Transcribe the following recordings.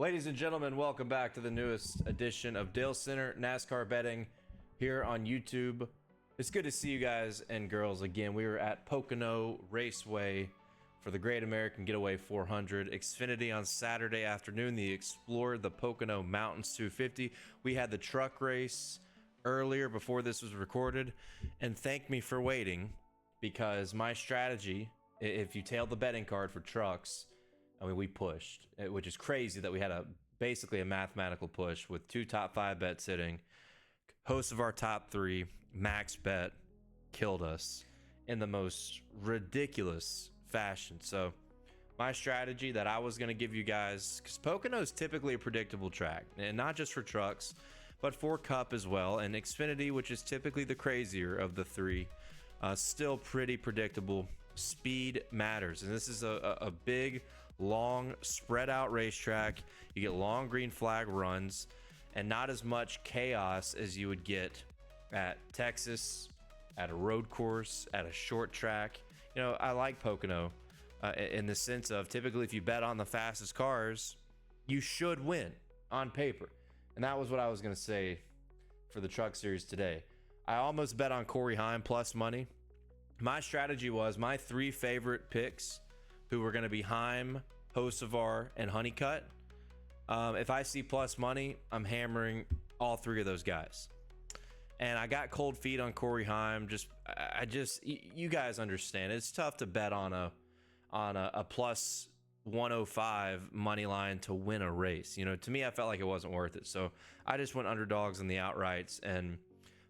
Ladies and gentlemen, welcome back to the newest edition of Dale Center NASCAR betting here on YouTube. It's good to see you guys and girls again. We were at Pocono Raceway for the Great American Getaway 400. Xfinity on Saturday afternoon. They explored the Pocono Mountains 250. We had the truck race earlier before this was recorded. And thank me for waiting, because my strategy, if you tailed the betting card for trucks, I mean, we pushed, which is crazy that we had basically a mathematical push with two top 5 bets hitting. Host of our top 3, Max Bet, killed us in the most ridiculous fashion. So my strategy that I was going to give you guys, because Pocono is typically a predictable track, and not just for trucks, but for Cup as well. And Xfinity, which is typically the crazier of the 3, still pretty predictable. Speed matters, and this is a big, long, spread out racetrack. You get long green flag runs and not as much chaos as you would get at Texas, at a road course, at a short track. You know, I like Pocono in the sense of, typically if you bet on the fastest cars, you should win on paper. And that was what I was going to say for the truck series today. I almost bet on Corey Heim plus money. My strategy was my 3 favorite picks, who were going to be Heim, Hocevar, and Honeycutt. If I see plus money, I'm hammering all 3 of those guys. And I got cold feet on Corey Heim. You guys understand. It's tough to bet on a plus 105 money line to win a race. You know, to me, I felt like it wasn't worth it. So I just went underdogs in the outrights, and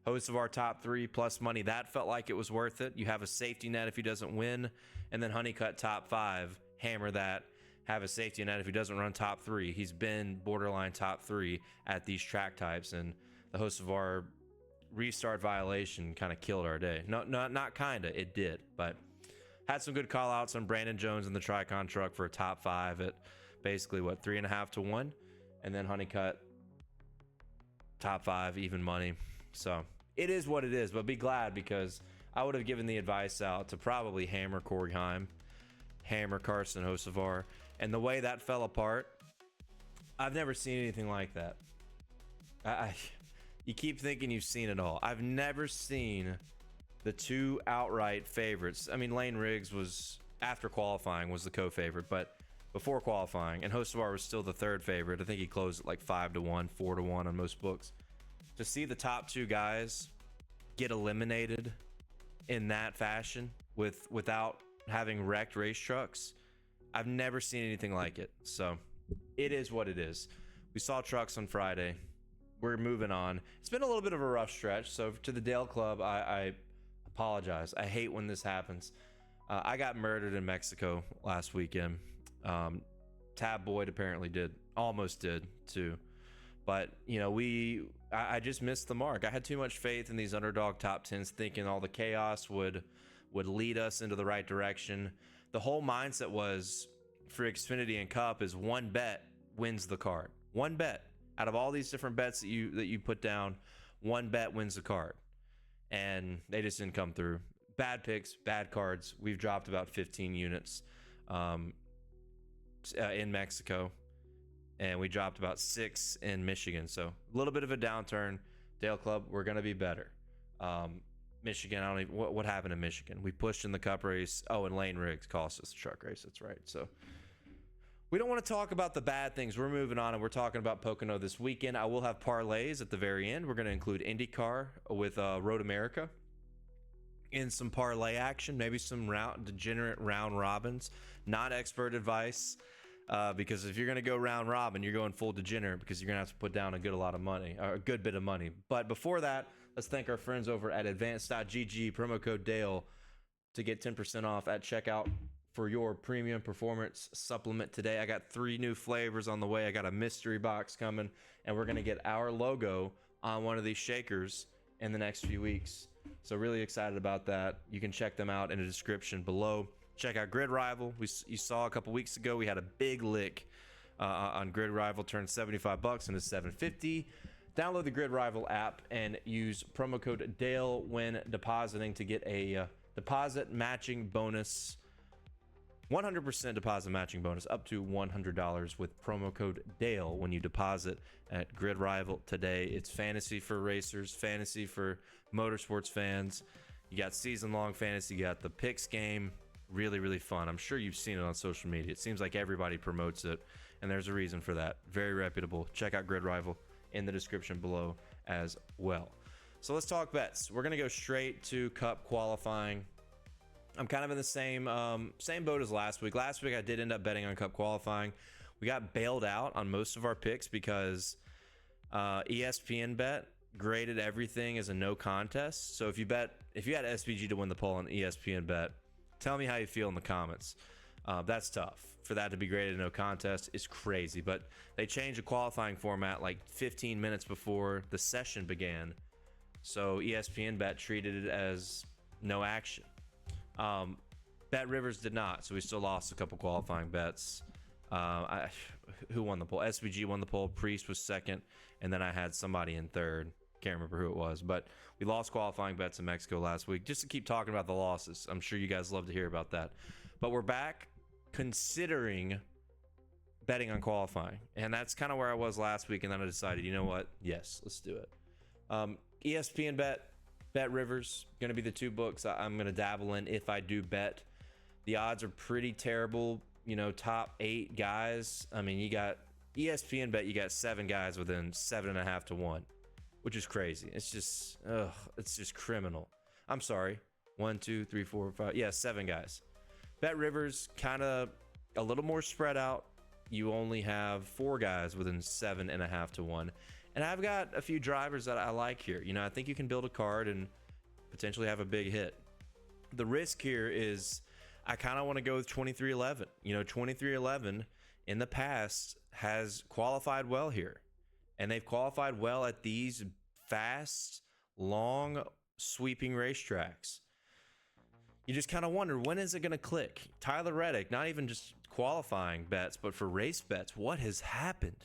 host of our top 3 plus money, that felt like it was worth it. You have a safety net if he doesn't win, and then Honeycutt top 5, hammer that, have a safety net if he doesn't run top 3. He's been borderline top 3 at these track types, and the host of our restart violation kind of killed our day. No, not kinda, it did. But had some good call outs on Brandon Jones in the Tricon truck for a top 5 at basically what, 3.5 to 1, and then Honeycutt top 5 even money. So it is what it is, but be glad, because I would have given the advice out to probably hammer Corey Heim, hammer Carson Hocevar, and the way that fell apart, I've never seen anything like that. You keep thinking you've seen it all. I've never seen the 2 outright favorites. I mean, Lane Riggs was, after qualifying, was the co-favorite, but before qualifying, and Hocevar was still the 3rd favorite. I think he closed at like 5 to 1, 4 to 1 on most books. To see the top 2 guys get eliminated in that fashion without having wrecked race trucks, I've never seen anything like it. So it is what it is. We saw trucks on Friday. We're moving on. It's been a little bit of a rough stretch. So to the Dale Club, I apologize. I hate when this happens. I got murdered in Mexico last weekend. Tab Boyd apparently almost did too. But, you know, I just missed the mark. I had too much faith in these underdog top 10s, thinking all the chaos would lead us into the right direction. The whole mindset was, for Xfinity and Cup, is one bet wins the card. One bet out of all these different bets that you put down, one bet wins the card. And they just didn't come through. Bad picks, bad cards. We've dropped about 15 units in Mexico. And we dropped about 6 in Michigan. So a little bit of a downturn. Dale Club, we're going to be better. Michigan, I don't even, what happened in Michigan? We pushed in the Cup race. Oh, and Lane Riggs cost us the truck race. That's right. So we don't want to talk about the bad things. We're moving on, and we're talking about Pocono this weekend. I will have parlays at the very end. We're going to include IndyCar with Road America in some parlay action, maybe some degenerate round robins. Not expert advice. Because if you're going to go round robin, you're going full degenerate, because you're going to have to put down a good bit of money. But before that, let's thank our friends over at advanced.gg, promo code Dale, to get 10% off at checkout for your premium performance supplement today. I got 3 new flavors on the way. I got a mystery box coming, and we're going to get our logo on one of these shakers in the next few weeks. So really excited about that. You can check them out in the description below. Check out Grid Rival. You saw a couple weeks ago we had a big lick on Grid Rival, turned $75 into $750. Download the Grid Rival app and use promo code Dale when depositing to get a deposit matching bonus 100% deposit matching bonus up to $100 with promo code DALE when you deposit at Grid Rival today. It's fantasy for racers, fantasy for motorsports fans. You got season-long fantasy, you got the picks game. Really, really fun. I'm sure you've seen it on social media. It seems like everybody promotes it, and there's a reason for that. Very reputable. Check out Grid Rival in the description below as well. So let's talk bets. We're going to go straight to Cup qualifying. I'm kind of in the same boat as last week. Last week I did end up betting on Cup qualifying. We got bailed out on most of our picks because ESPN bet graded everything as a no contest. So if you had SVG to win the poll on ESPN bet, tell me how you feel in the comments. That's tough. For that to be graded no contest is crazy. But they changed the qualifying format like 15 minutes before the session began. So ESPN bet treated it as no action. Bet Rivers did not. So we still lost a couple qualifying bets. Who won the poll? SVG won the poll. Priest was second. And then I had somebody in third. Can't remember who it was, but we lost qualifying bets in Mexico last week. Just to keep talking about the losses, I'm sure you guys love to hear about that. But we're back considering betting on qualifying, and that's kind of where I was last week. And then I decided, you know what? Yes, let's do it. ESPN bet Rivers, going to be the two books I'm going to dabble in if I do bet. The odds are pretty terrible. You know, top 8 guys. I mean, you got ESPN bet. You got 7 guys within 7.5 to 1. Which is crazy. It's just criminal. I'm sorry. 1, 2, 3, 4, 5. Yeah, 7 guys. Bet Rivers kind of a little more spread out. You only have 4 guys within 7.5 to 1. And I've got a few drivers that I like here. You know, I think you can build a card and potentially have a big hit. The risk here is I kind of want to go with 2311. You know, 2311 in the past has qualified well here. And they've qualified well at these fast, long, sweeping racetracks. You just kind of wonder, when is it going to click? Tyler Reddick, not even just qualifying bets, but for race bets, what has happened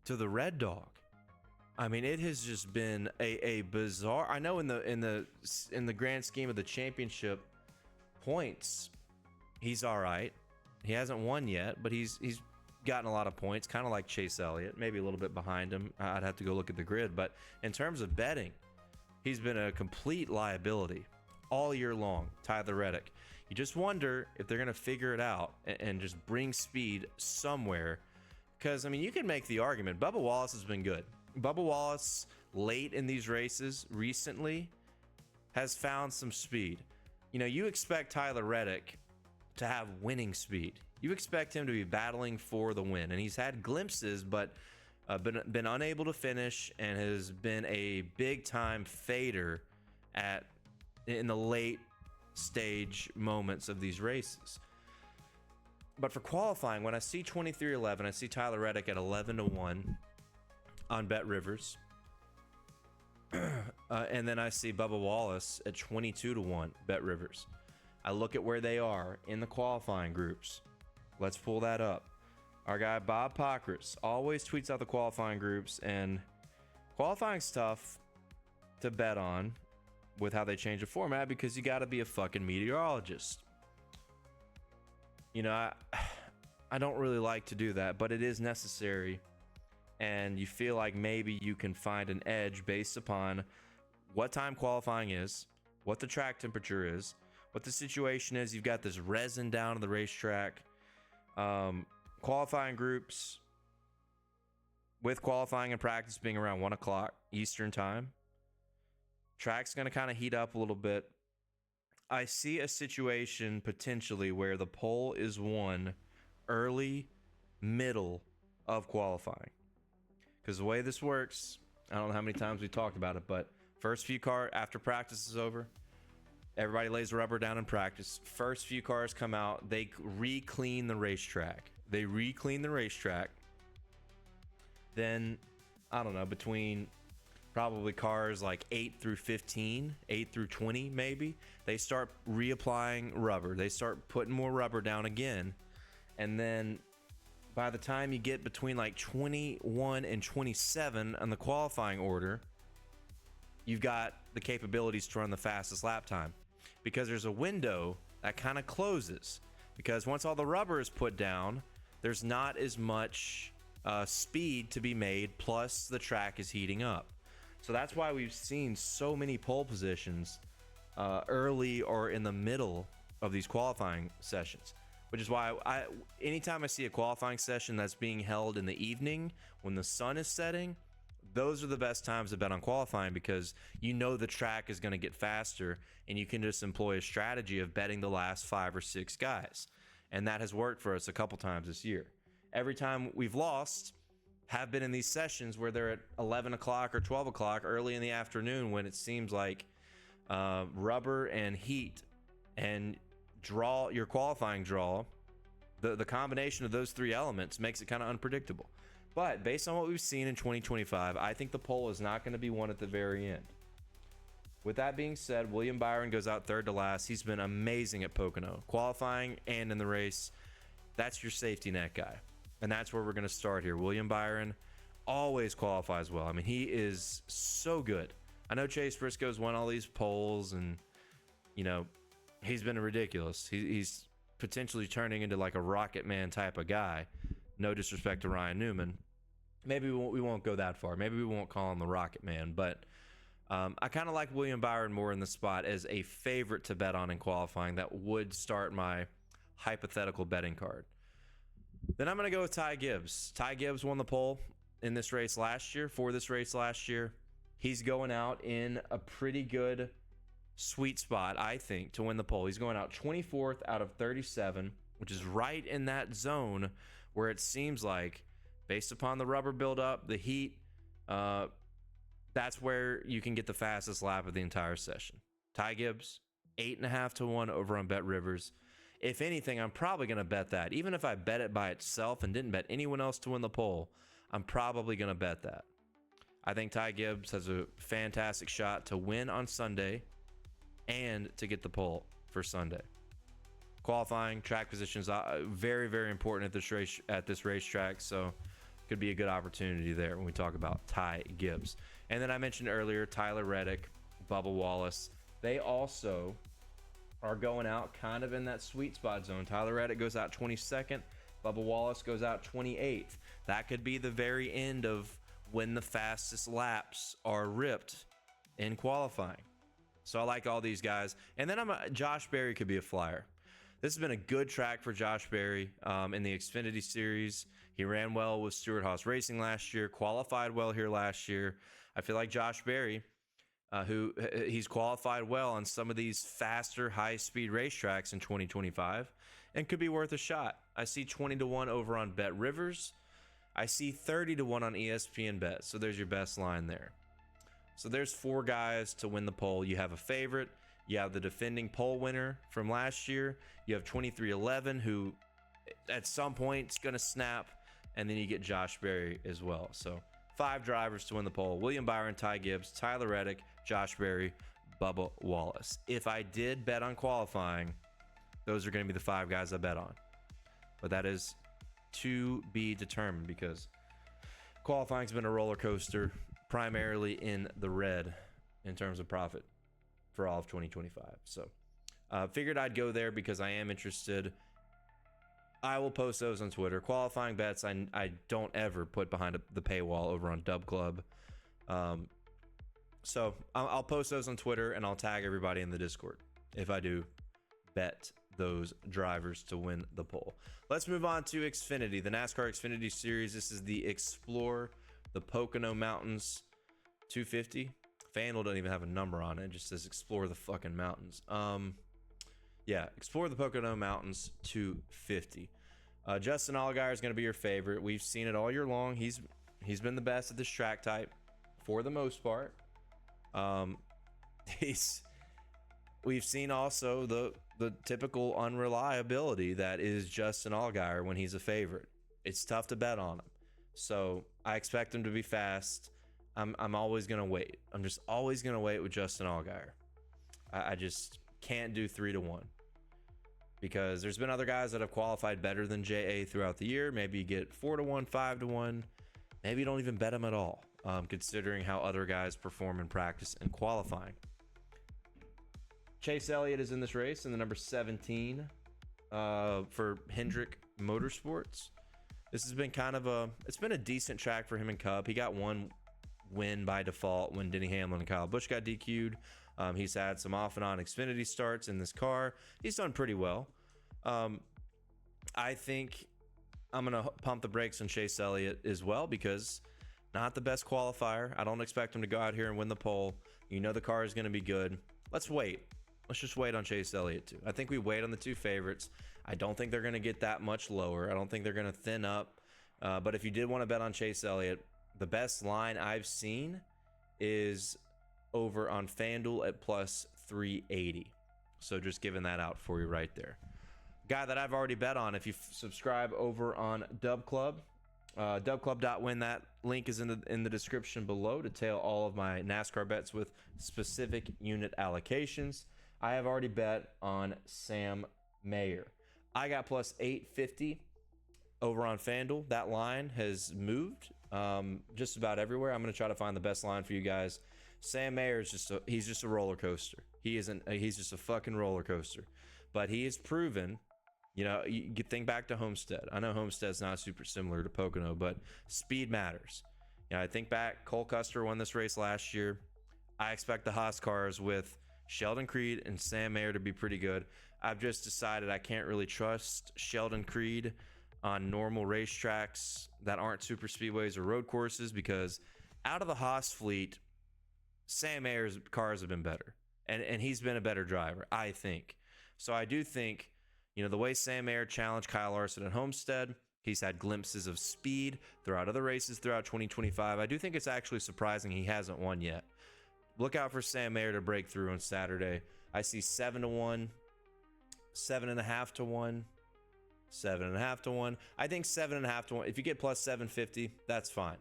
to the Red Dog? I mean, it has just been a bizarre. I know in the grand scheme of the championship points, he's all right. He hasn't won yet, but he's gotten a lot of points, kind of like Chase Elliott, maybe a little bit behind him. I'd have to go look at the grid, but in terms of betting, he's been a complete liability all year long. Tyler Reddick, you just wonder if they're going to figure it out and just bring speed somewhere, because I mean, you can make the argument Bubba Wallace has been good. Bubba Wallace late in these races recently has found some speed. You know, you expect Tyler Reddick to have winning speed. You expect him to be battling for the win, and he's had glimpses, but been unable to finish, and has been a big-time fader in the late stage moments of these races. But for qualifying, when I see 2311, I see Tyler Reddick at 11 to 1 on Bet Rivers, and then I see Bubba Wallace at 22 to 1 Bet Rivers. I look at where they are in the qualifying groups. Let's pull that up. Our guy Bob Pockris always tweets out the qualifying groups, and qualifying's tough to bet on with how they change the format because you got to be a fucking meteorologist. You know, I don't really like to do that, but it is necessary, and you feel like maybe you can find an edge based upon what time qualifying is, what the track temperature is, what the situation is. You've got this resin down on the racetrack. Qualifying groups, with qualifying and practice being around 1 o'clock Eastern time, track's going to kind of heat up a little bit. I see a situation potentially where the pole is won early, middle of qualifying. Because the way this works, I don't know how many times we talked about it, but first few cars, after practice is over, everybody lays rubber down in practice. First few cars come out, they re-clean the racetrack. Then, I don't know, between probably cars like 8 through 15, 8 through 20 maybe, they start reapplying rubber. They start putting more rubber down again. And then by the time you get between like 21 and 27 on the qualifying order, you've got the capabilities to run the fastest lap time. Because there's a window that kind of closes because once all the rubber is put down, there's not as much speed to be made, plus the track is heating up. So that's why we've seen so many pole positions early or in the middle of these qualifying sessions, which is why anytime I see a qualifying session that's being held in the evening when the sun is setting, those are the best times to bet on qualifying, because you know the track is going to get faster and you can just employ a strategy of betting the last 5 or 6 guys. And that has worked for us a couple times this year. Every time we've lost have been in these sessions where they're at 11 o'clock or 12 o'clock early in the afternoon, when it seems like rubber and heat and draw, your qualifying draw, the combination of those 3 elements makes it kind of unpredictable. But based on what we've seen in 2025, I think the pole is not going to be won at the very end. With that being said, William Byron goes out 3rd to last. He's been amazing at Pocono, qualifying and in the race. That's your safety net guy. And that's where we're going to start here. William Byron always qualifies well. I mean, he is so good. I know Chase Briscoe's won all these poles, and, you know, he's been ridiculous. He's potentially turning into like a Rocket Man type of guy. No disrespect to Ryan Newman. Maybe we won't go that far. Maybe we won't call him the Rocket Man, but I kind of like William Byron more in the spot as a favorite to bet on in qualifying. That would start my hypothetical betting card. Then I'm going to go with Ty Gibbs. Ty Gibbs won the pole in this race last year, for this race last year. He's going out in a pretty good sweet spot, I think, to win the pole. He's going out 24th out of 37, which is right in that zone where it seems like, based upon the rubber buildup, the heat, that's where you can get the fastest lap of the entire session. Ty Gibbs, 8.5 to 1 over on Bet Rivers. If anything, I'm probably going to bet that. Even if I bet it by itself and didn't bet anyone else to win the pole, I'm probably going to bet that. I think Ty Gibbs has a fantastic shot to win on Sunday and to get the pole for Sunday. Qualifying, track positions, very, very important at this racetrack, so could be a good opportunity there when we talk about Ty Gibbs. And then I mentioned earlier, Tyler Reddick, Bubba Wallace. They also are going out kind of in that sweet spot zone. Tyler Reddick goes out 22nd. Bubba Wallace goes out 28th. That could be the very end of when the fastest laps are ripped in qualifying. So I like all these guys. And then Josh Berry could be a flyer. This has been a good track for Josh Berry in the Xfinity Series. He ran well with Stewart Haas Racing last year, qualified well here last year. I feel like Josh Berry, he's qualified well on some of these faster, high-speed racetracks in 2025 and could be worth a shot. I see 20 to 1 over on Bet Rivers. I see 30 to 1 on ESPN Bet. So there's your best line there. So there's 4 guys to win the pole. You have a favorite. You have the defending pole winner from last year. You have 2311, who at some point is going to snap. And then you get Josh Berry as well. So 5 drivers to win the pole: William Byron, Ty Gibbs, Tyler Reddick, Josh Berry, Bubba Wallace. If I did bet on qualifying, those are going to be the 5 guys I bet on. But that is to be determined, because qualifying's been a roller coaster, primarily in the red in terms of profit for all of 2025. So figured I'd go there because I am interested. I will post those on Twitter. Qualifying bets I don't ever put behind the paywall over on Dub Club. So I'll post those on Twitter, and I'll tag everybody in the Discord if I do bet those drivers to win the pole. Let's move on to Xfinity, the NASCAR Xfinity Series. This is the Explore the Pocono Mountains 250. FanDuel doesn't even have a number on it. It just says Explore the fucking mountains. Yeah, Explore the Pocono Mountains 250. Justin Allgaier is going to be your favorite. We've seen it all year long. He's been the best at this track type for the most part. We've seen also the typical unreliability that is Justin Allgaier when he's a favorite. It's tough to bet on him. So I expect him to be fast. I'm always going to wait. I'm just always going to wait with Justin Allgaier. I just can't do 3 to 1. Because there's been other guys that have qualified better than JA throughout the year. Maybe you get 4 to 1, 5 to 1. Maybe you don't even bet him at all, considering how other guys perform in practice and qualifying. Chase Elliott is in this race in the number 17 for Hendrick Motorsports. This has been it's been a decent track for him in Cup. He got one win by default when Denny Hamlin and Kyle Busch got DQ'd. He's had some off and on Xfinity starts in this car. He's done pretty well. I think I'm going to pump the brakes on Chase Elliott as well, because not the best qualifier. I don't expect him to go out here and win the pole. You know the car is going to be good. Let's wait. Let's just wait on Chase Elliott too. I think we wait on the two favorites. I don't think they're going to get that much lower. I don't think they're going to thin up. But if you did want to bet on Chase Elliott, the best line I've seen is over on FanDuel at plus 380. So just giving that out for you right there. Guy that I've already bet on, if you subscribe over on Dub Club, dubclub.win, that link is in the description below to tail all of my NASCAR bets with specific unit allocations. I have already bet on Sam Mayer. I got plus 850 over on FanDuel. That line has moved just about everywhere. I'm going to try to find the best line for you guys. Sam Mayer is he's just a roller coaster. He's just a fucking roller coaster. But he has proven, you think back to Homestead. I know Homestead's not super similar to Pocono, but speed matters. I think back, Cole Custer won this race last year. I expect the Haas cars with Sheldon Creed and Sam Mayer to be pretty good. I've just decided I can't really trust Sheldon Creed on normal racetracks that aren't super speedways or road courses, because out of the Haas fleet, Sam Mayer's cars have been better, and he's been a better driver, I think. So I do think, the way Sam Mayer challenged Kyle Larson at Homestead, he's had glimpses of speed throughout other races throughout 2025. I do think it's actually surprising he hasn't won yet. Look out for Sam Mayer to break through on Saturday. I see 7-1, 7.5-1, 7.5-1. I think 7.5-1. If you get plus 750, that's fine.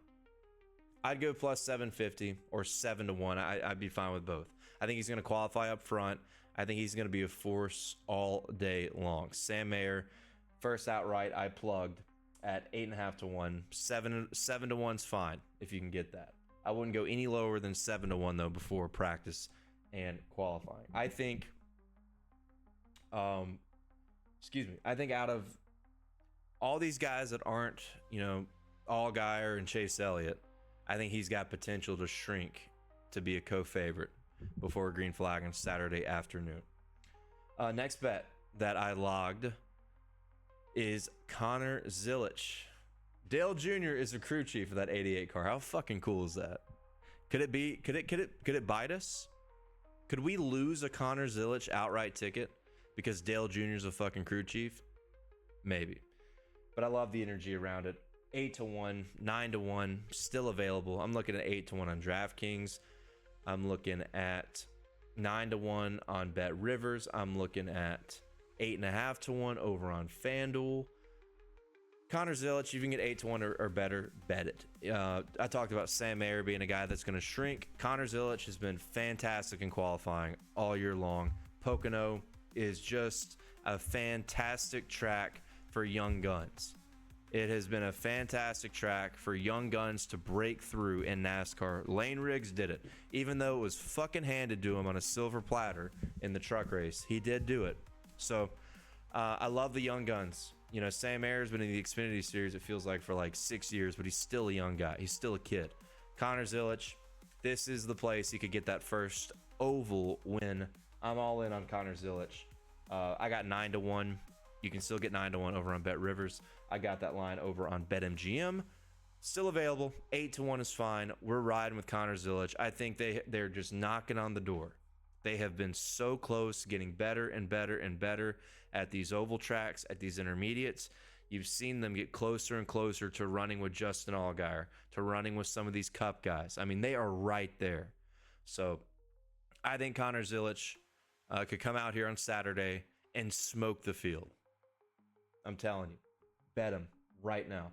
I'd go plus 750 or 7-1. I'd be fine with both. I think he's going to qualify up front. I think he's going to be a force all day long. Sam Mayer, first outright, I plugged at 8.5-1. 7-1's fine if you can get that. I wouldn't go any lower than 7-1 though before practice and qualifying. I think, I think out of all these guys that aren't, Allgaier and Chase Elliott, I think he's got potential to shrink to be a co-favorite before a green flag on Saturday afternoon. Next bet that I logged is Connor Zilisch. Dale Jr. is a crew chief of that 88 car. How fucking cool is that? Could it bite us? Could we lose a Connor Zilisch outright ticket because Dale Jr. is a fucking crew chief? Maybe. But I love the energy around it. 8-1, 9-1, still available. I'm looking at 8-1 on DraftKings. I'm looking at 9-1 on Bet Rivers. I'm looking at 8.5-1 over on FanDuel. Connor Zilisch, you can get 8-1 or better, bet it. I talked about Sam Mayer being a guy that's going to shrink. Connor Zilisch has been fantastic in qualifying all year long. Pocono is just a fantastic track for young guns. It has been a fantastic track for young guns to break through in NASCAR. Lane Riggs did it. Even though it was fucking handed to him on a silver platter in the truck race, he did do it. So I love the young guns. Sam Mayer's been in the Xfinity series, it feels like, for like 6 years, but he's still a young guy. He's still a kid. Connor Zilisch, this is the place he could get that first oval win. I'm all in on Connor Zilisch. I got 9-1. You can still get 9-1 over on Bet Rivers. I got that line over on BetMGM. Still available. 8-1 is fine. We're riding with Connor Zilisch. I think they're just knocking on the door. They have been so close, getting better and better and better at these oval tracks, at these intermediates. You've seen them get closer and closer to running with Justin Allgaier, to running with some of these Cup guys. I mean, they are right there. So I think Connor Zilisch could come out here on Saturday and smoke the field. I'm telling you, bet him right now.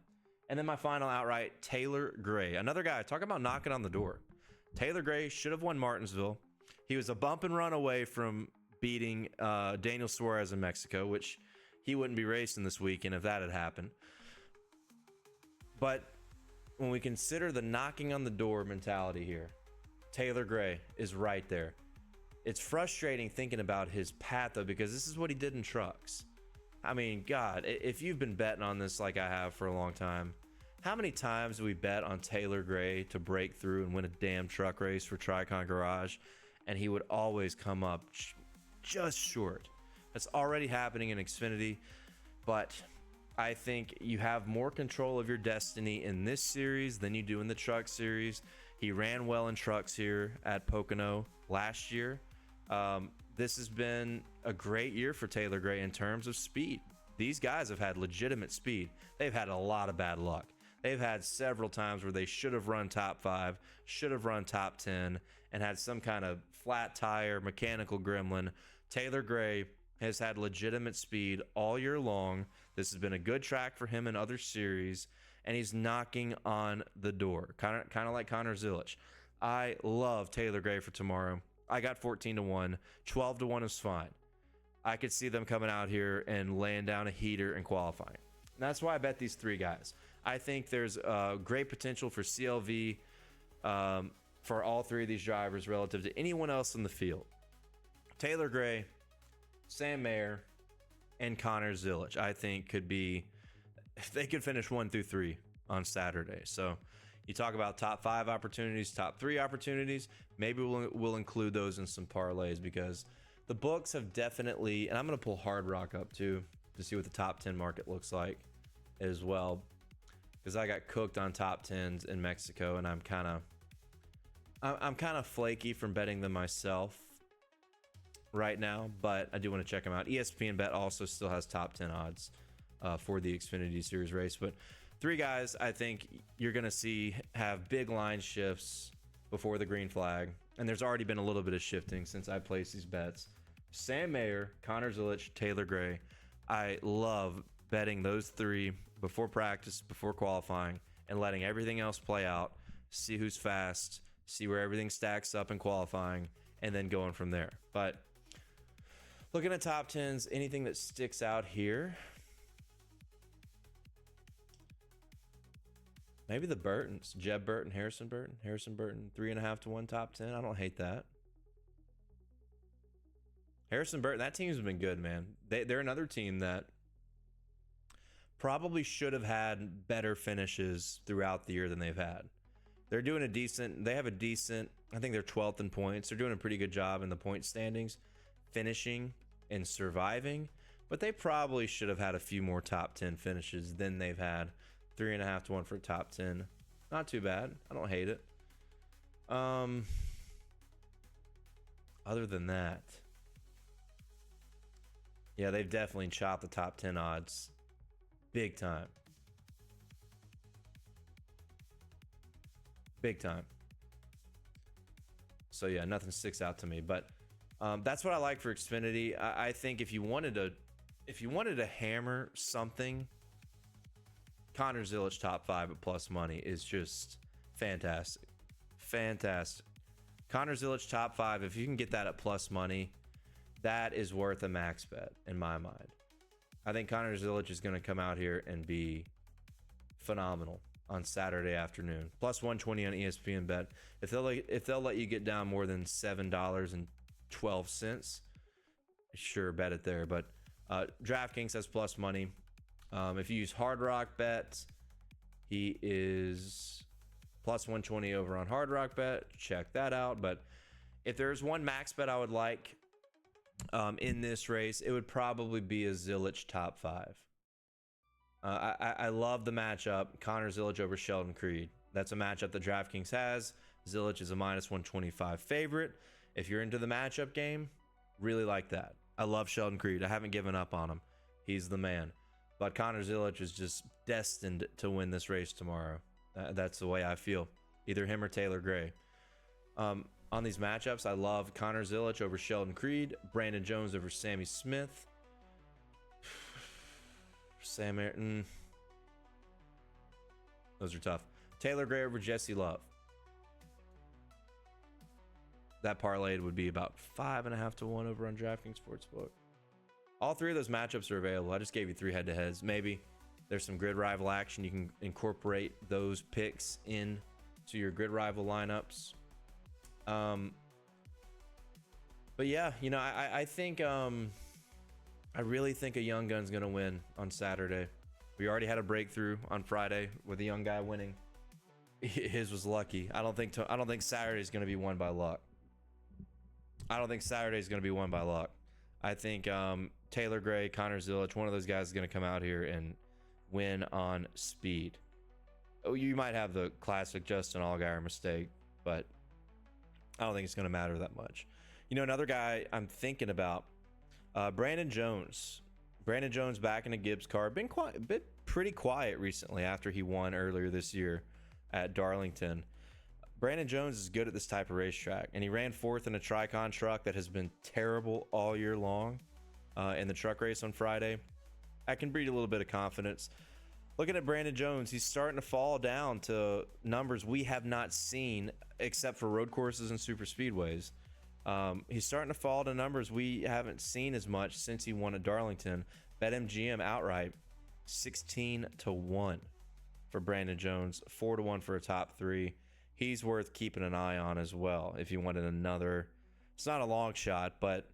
And then my final outright, Taylor Gray. Another guy, talk about knocking on the door. Taylor Gray should have won Martinsville. He was a bump and run away from beating Daniel Suarez in Mexico, which he wouldn't be racing this weekend if that had happened. But when we consider the knocking on the door mentality here, Taylor Gray is right there. It's frustrating thinking about his path, though, because this is what he did in trucks. I mean, God, if you've been betting on this like I have for a long time, how many times do we bet on Taylor Gray to break through and win a damn truck race for Tricon Garage, and he would always come up just short? That's already happening in Xfinity, but I think you have more control of your destiny in this series than you do in the truck series. He ran well in trucks here at Pocono last year. This has been a great year for Taylor Gray in terms of speed. These guys have had legitimate speed. They've had a lot of bad luck. They've had several times where they should have run top 5, should have run top 10, and had some kind of flat tire, mechanical gremlin. Taylor Gray has had legitimate speed all year long. This has been a good track for him in other series, and he's knocking on the door, kind of like Connor Zilich. I love Taylor Gray for tomorrow. I got 14-1. 12-1 is fine. I could see them coming out here and laying down a heater and qualifying. And that's why I bet these 3 guys. I think there's great potential for CLV for all 3 of these drivers relative to anyone else in the field. Taylor Gray, Sam Mayer, and Connor Zilich, I think, could be, if they could finish 1 through 3 on Saturday. So you talk about top 5 opportunities, top 3 opportunities. Maybe we'll include those in some parlays, because the books have definitely, and I'm going to pull Hard Rock up too to see what the top 10 market looks like as well, because I got cooked on top 10s in Mexico, and I'm kind of flaky from betting them myself right now, but I do want to check them out. ESPN Bet also still has top 10 odds for the Xfinity Series race, but 3 guys I think you're going to see have big line shifts before the green flag, and there's already been a little bit of shifting since I placed these bets. Sam Mayer, Connor Zilich, Taylor Gray. I love betting those 3 before practice, before qualifying, and letting everything else play out, see who's fast, see where everything stacks up in qualifying, and then going from there. But looking at top 10s, anything that sticks out here, maybe the Burtons. Jeb Burton, Harrison Burton. Harrison Burton, 3.5-1 top 10. I don't hate that. Harrison Burton, that team's been good, man. They're another team that probably should have had better finishes throughout the year than they've had. They're doing a decent, I think they're 12th in points. They're doing a pretty good job in the point standings, finishing and surviving, but they probably should have had a few more top 10 finishes than they've had. 3.5-1 for top 10. Not too bad. I don't hate it. Other than that, yeah, they've definitely chopped the top 10 odds big time. Big time. So yeah, nothing sticks out to me, but that's what I like for Xfinity. I think if you wanted to hammer something, Connor Zilich top 5 at plus money is just fantastic. Fantastic. Connor Zilich top 5, if you can get that at plus money, that is worth a max bet in my mind. I think Connor Zilich is going to come out here and be phenomenal on Saturday afternoon. Plus 120 on ESPN Bet. If they'll let you get down more than $7.12, sure, bet it there. But DraftKings has plus money. If you use Hard Rock Bet, he is plus 120 over on Hard Rock Bet. Check that out. But if there's one max bet I would like in this race, it would probably be a Zilich top 5. I love the matchup, Connor Zilich over Sheldon Creed. That's a matchup that DraftKings has. Zilich is a minus 125 favorite. If you're into the matchup game, really like that. I love Sheldon Creed. I haven't given up on him. He's the man. But Connor Zilich is just destined to win this race tomorrow. That's the way I feel. Either him or Taylor Gray. On these matchups, I love Connor Zilich over Sheldon Creed, Brandon Jones over Sammy Smith, Sam Ayrton. Those are tough. Taylor Gray over Jesse Love. That parlay would be about 5.5-1 over on DraftKings Sportsbook. All 3 of those matchups are available. I just gave you 3 head-to-heads. Maybe there's some grid rival action. You can incorporate those picks in to your grid rival lineups. But yeah, you know, I think I really think a young gun's gonna win on Saturday. We already had a breakthrough on Friday with a young guy winning. His was lucky. I don't think Saturday's gonna be won by luck. I don't think Saturday's gonna be won by luck. I think Taylor Gray, Connor Zilic, one of those guys is gonna come out here and win on speed. Oh, you might have the classic Justin Allgaier mistake, but I don't think it's gonna matter that much. You know, another guy I'm thinking about, Brandon Jones. Brandon Jones back in a Gibbs car. Been pretty quiet recently after he won earlier this year at Darlington. Brandon Jones is good at this type of racetrack, and he ran fourth in a Tricon truck that has been terrible all year long in the truck race on Friday. That can breed a little bit of confidence. Looking at Brandon Jones, he's starting to fall down to numbers we have not seen except for road courses and super speedways. He's starting to fall to numbers we haven't seen as much since he won at Darlington. BetMGM outright 16-1 for Brandon Jones, 4-1 for a top three. He's worth keeping an eye on as well if you wanted another. It's not a long shot, but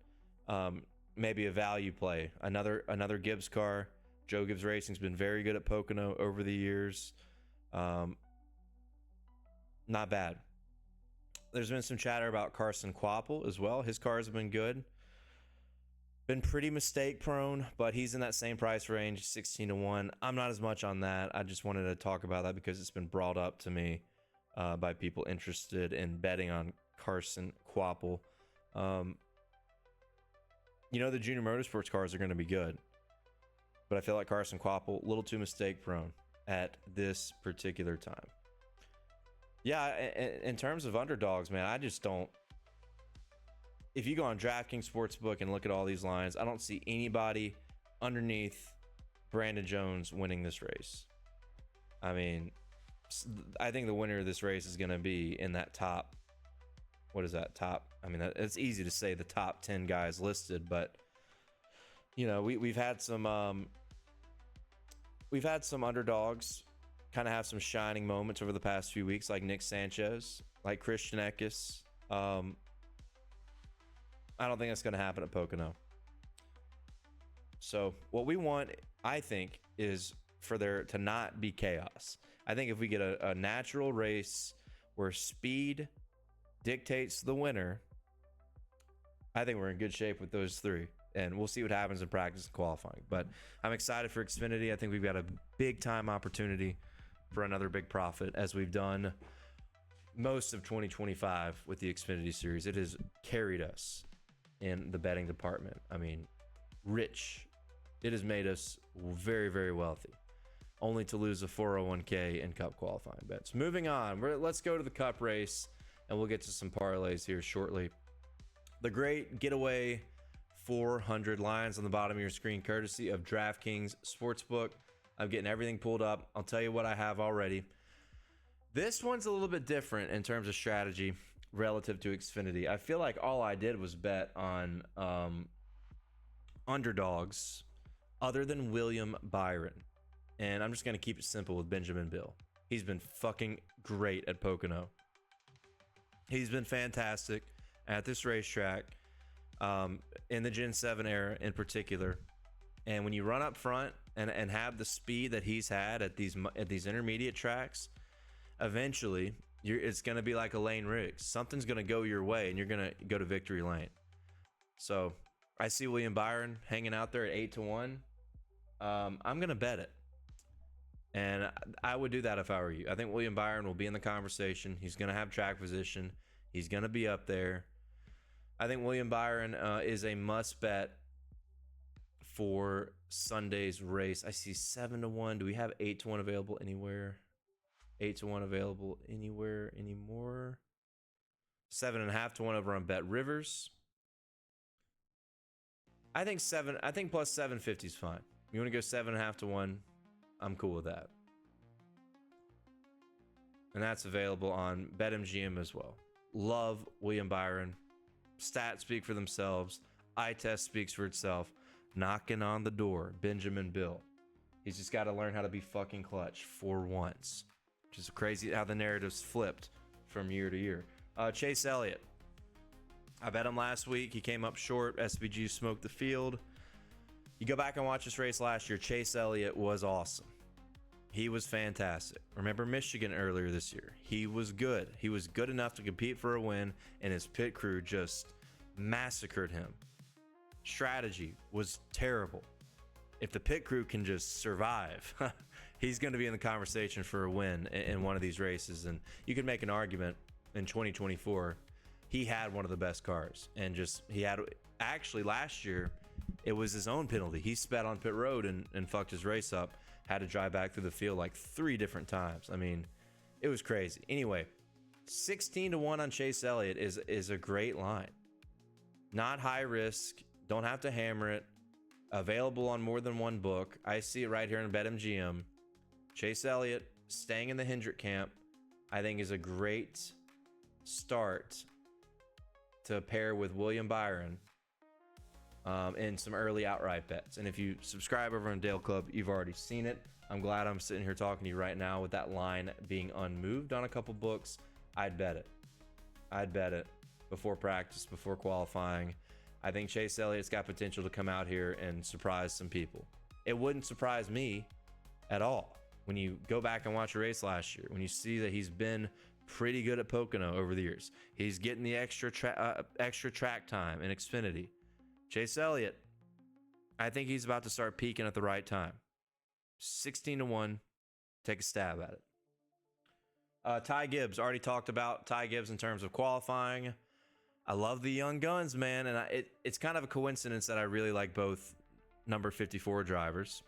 maybe a value play. Another Gibbs car. Joe Gibbs Racing's been very good at Pocono over the years. Not bad. There's been some chatter about Carson Quapple as well. His cars have been good. Been pretty mistake prone, but he's in that same price range, 16-1. I'm not as much on that. I just wanted to talk about that because it's been brought up to me by people interested in betting on Carson Quapple. You know, the junior motorsports cars are going to be good, but I feel like Carson Quapple, a little too mistake prone at this particular time. Yeah, in terms of underdogs, man, I just don't. If you go on DraftKings Sportsbook and look at all these lines, I don't see anybody underneath Brandon Jones winning this race. I mean, I think the winner of this race is going to be in that top. What is that top? I mean, it's easy to say the top 10 guys listed, but you know, we've had some underdogs kind of have some shining moments over the past few weeks, like Nick Sanchez, like Christian Eckes. I don't think that's going to happen at Pocono. So what we want, I think, is for there to not be chaos. I think if we get a natural race where speed dictates the winner, I think we're in good shape with those three. And we'll see what happens in practice and qualifying. But I'm excited for Xfinity. I think we've got a big time opportunity for another big profit, as we've done most of 2025 with the Xfinity series. It has carried us in the betting department. I mean, rich. It has made us very, very wealthy, only to lose a 401k in Cup qualifying bets. Moving on, let's go to the Cup race, and we'll get to some parlays here shortly. The great getaway 400 lines on the bottom of your screen, courtesy of DraftKings Sportsbook. I'm getting everything pulled up. I'll tell you what I have already. This one's a little bit different in terms of strategy relative to Xfinity. I feel like all I did was bet on underdogs other than William Byron. And I'm just going to keep it simple with Benjamin Bill. He's been fucking great at Pocono. He's been fantastic at this racetrack, in the Gen 7 era in particular. And when you run up front and have the speed that he's had at these intermediate tracks, eventually it's going to be like a Lane Riggs. Something's going to go your way, and you're going to go to victory lane. So I see William Byron hanging out there at 8-1. I'm going to bet it. And I would do that if I were you. I think William Byron will be in the conversation. He's going to have track position. He's going to be up there. I think William Byron is a must bet for Sunday's race. I see 7-1. Do we have 8-1 available anywhere? 8-1 available anywhere anymore? 7.5-1 over on Bet Rivers. I think plus 750 is fine. You want to go 7.5-1? I'm cool with that. And that's available on BetMGM as well. Love William Byron. Stats speak for themselves. Eye test speaks for itself. Knocking on the door, Benjamin Bill. He's just got to learn how to be fucking clutch for once. Which is crazy how the narrative's flipped from year to year. Chase Elliott. I bet him last week. He came up short. SVG smoked the field. You go back and watch this race last year, Chase Elliott was awesome. He was fantastic. Remember Michigan earlier this year? He was good. He was good enough to compete for a win, and his pit crew just massacred him. Strategy was terrible. If the pit crew can just survive, he's going to be in the conversation for a win in one of these races. And you could make an argument in 2024, he had one of the best cars. And just, he had, actually last year, it was his own penalty. He sped on pit road and fucked his race up. Had to drive back through the field like 3 different times. I mean, it was crazy. Anyway, 16-1 on Chase Elliott is a great line. Not high risk. Don't have to hammer it. Available on more than one book. I see it right here in BetMGM. Chase Elliott staying in the Hendrick camp, I think, is a great start to pair with William Byron in some early outright bets. And if you subscribe over on Dale Club, you've already seen it. I'm glad I'm sitting here talking to you right now with that line being unmoved on a couple books. I'd bet it. I'd bet it before practice, before qualifying. I think Chase Elliott's got potential to come out here and surprise some people. It wouldn't surprise me at all when you go back and watch a race last year, when you see that he's been pretty good at Pocono over the years. He's getting the extra track time in Xfinity. Chase Elliott, I think he's about to start peaking at the right time. 16-1, take a stab at it. Ty Gibbs, already talked about Ty Gibbs in terms of qualifying. I love the young guns, man, and it's kind of a coincidence that I really like both number 54 drivers.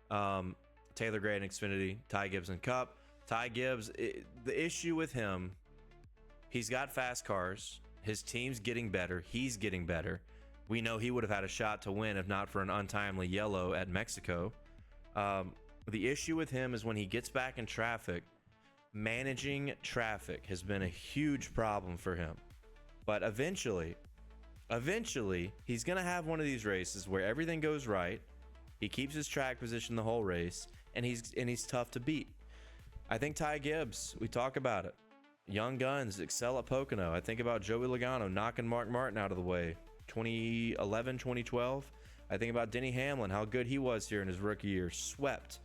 Taylor Gray and Xfinity, Ty Gibbs and Cup. Ty Gibbs, the issue with him, he's got fast cars. His team's getting better. He's getting better. We know he would have had a shot to win if not for an untimely yellow at Mexico. The issue with him is when he gets back in traffic, managing traffic has been a huge problem for him. But eventually, he's going to have one of these races where everything goes right. He keeps his track position the whole race, and he's tough to beat. I think Ty Gibbs, we talk about it. Young guns excel at Pocono. I think about Joey Logano knocking Mark Martin out of the way. 2011, 2012. I think about Denny Hamlin, how good he was here in his rookie year. Swept.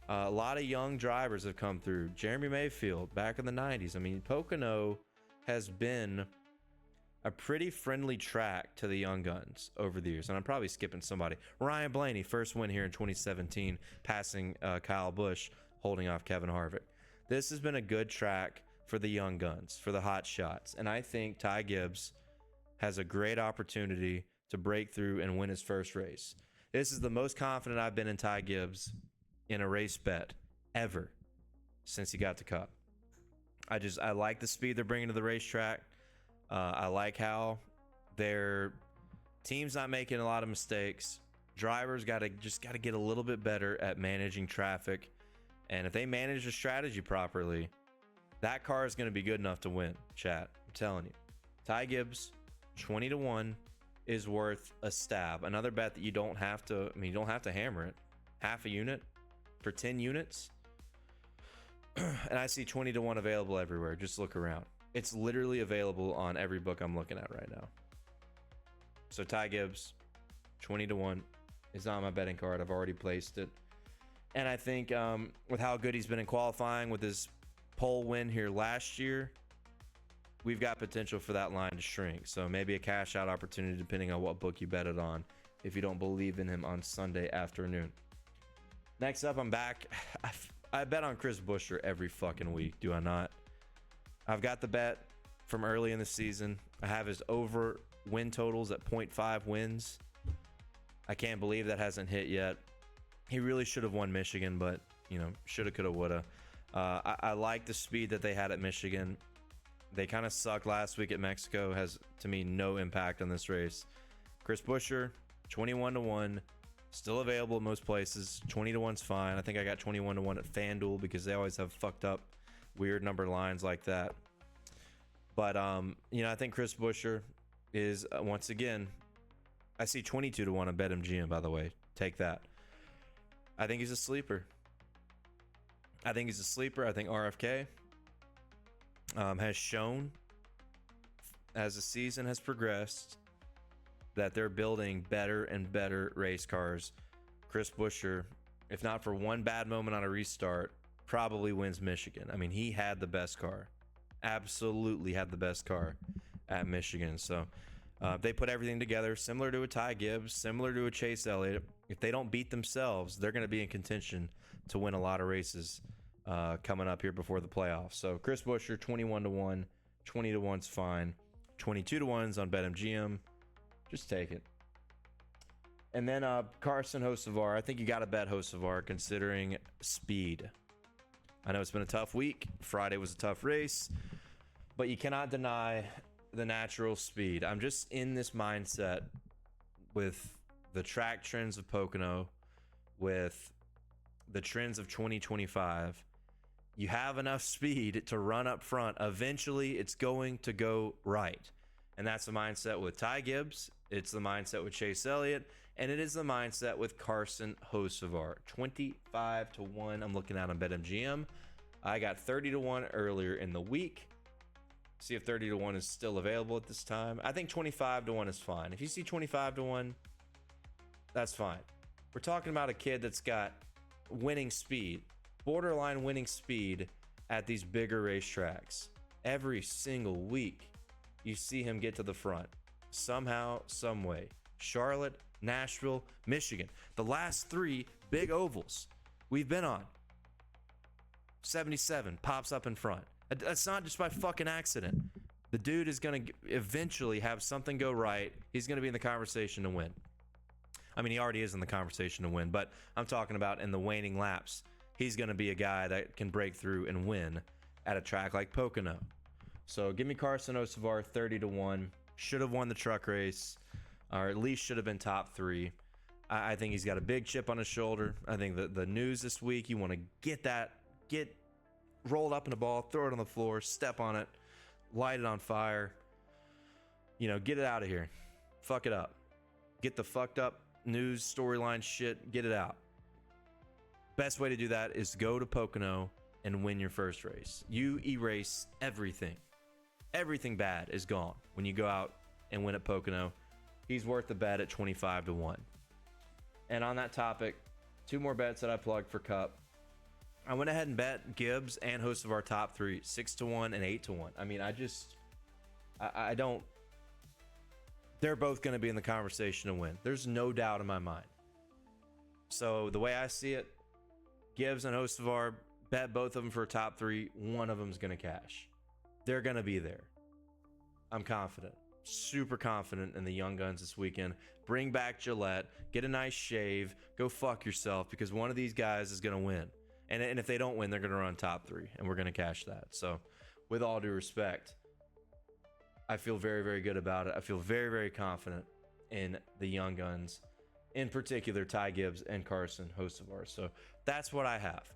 A lot of young drivers have come through. Jeremy Mayfield back in the 90s. I mean, Pocono has been a pretty friendly track to the young guns over the years. And I'm probably skipping somebody. Ryan Blaney, first win here in 2017, passing Kyle Busch, holding off Kevin Harvick. This has been a good track for the young guns, for the hot shots. And I think Ty Gibbs has a great opportunity to break through and win his first race. This is the most confident I've been in Ty Gibbs in a race bet ever since he got to Cup. I like the speed they're bringing to the racetrack. I like how their team's not making a lot of mistakes. Drivers got to get a little bit better at managing traffic. And if they manage the strategy properly, that car is going to be good enough to win, chat. I'm telling you. Ty Gibbs, 20-1 is worth a stab. Another bet that you don't have to hammer it. Half a unit for 10 units. And I see 20-1 available everywhere. Just look around. It's literally available on every book I'm looking at right now. So Ty Gibbs, 20-1 is on my betting card. I've already placed it. And I think with how good he's been in qualifying, with his pole win here last year, we've got potential for that line to shrink. So maybe a cash out opportunity depending on what book you bet it on if you don't believe in him on Sunday afternoon. Next up, I'm back. I bet on Chris Buescher every fucking week, do I not? I've got the bet from early in the season. I have his over win totals at 0.5 wins. I can't believe that hasn't hit yet. He really should have won Michigan, but, shoulda, coulda, woulda. I like the speed that they had at Michigan. They kind of sucked last week at Mexico. Has, to me, no impact on this race. Chris Buescher, 21-1. Still available at most places. 20-1's fine. I think I got 21-1 at FanDuel because they always have fucked up weird number lines like that. But, I think Chris Buescher is, once again, I see 22-1 at BetMGM, by the way. Take that. I think he's a sleeper. I think RFK has shown as the season has progressed that they're building better and better race cars. Chris Buescher, if not for one bad moment on a restart, probably wins Michigan. I mean, he had the best car. Absolutely had the best car at Michigan. So they put everything together, similar to a Ty Gibbs, similar to a Chase Elliott. If they don't beat themselves, they're going to be in contention to win a lot of races coming up here before the playoffs. So Chris Buescher, 21-1, 20-1's fine, 22-1's on BetMGM. Just take it. And then Carson Hocevar. I think you got to bet Hocevar considering speed. I know it's been a tough week. Friday was a tough race, but you cannot deny the natural speed. I'm just in this mindset with the track trends of Pocono, with the trends of 2025. You have enough speed to run up front. Eventually, it's going to go right. And that's the mindset with Ty Gibbs. It's the mindset with Chase Elliott. And it is the mindset with Carson Hocevar. 25-1. I'm looking at on BetMGM. I got 30-1 earlier in the week. See if 30-1 is still available at this time. I think 25-1 is fine. If you see 25-1, that's fine. We're talking about a kid that's got winning speed, borderline winning speed at these bigger racetracks. Every single week, you see him get to the front. Somehow, some way. Charlotte, Nashville, Michigan. The last three big ovals we've been on. 77 pops up in front. That's not just by fucking accident. The dude is going to eventually have something go right. He's going to be in the conversation to win. I mean, he already is in the conversation to win, but I'm talking about in the waning laps. He's going to be a guy that can break through and win at a track like Pocono. So give me Carson Hocevar 30-1. Should have won the truck race, or at least should have been top three. I think he's got a big chip on his shoulder. I think that the news this week, you want to get rolled up in a ball, throw it on the floor, step on it, light it on fire. You know, get it out of here. Fuck it up. Get the fucked up news storyline shit, get it out. Best way to do that is go to Pocono and win your first race. You erase everything. Everything bad is gone when you go out and win at Pocono. He's worth the bet at 25-1. And on that topic, two more bets that I plugged for Cup. I went ahead and bet Gibbs and Hocevar top three, 6-1 and 8-1. I mean, I don't. They're both going to be in the conversation to win. There's no doubt in my mind. So the way I see it, Gibbs and Hocevar, bet both of them for top three. One of them is going to cash. They're going to be there. I'm confident. Super confident in the young guns this weekend. Bring back Gillette. Get a nice shave. Go fuck yourself, because one of these guys is going to win. And if they don't win, they're going to run top three, and we're going to cash that. So with all due respect, I feel very, very good about it. I feel very, very confident in the young guns, in particular Ty Gibbs and Carson Hocevar. So that's what I have.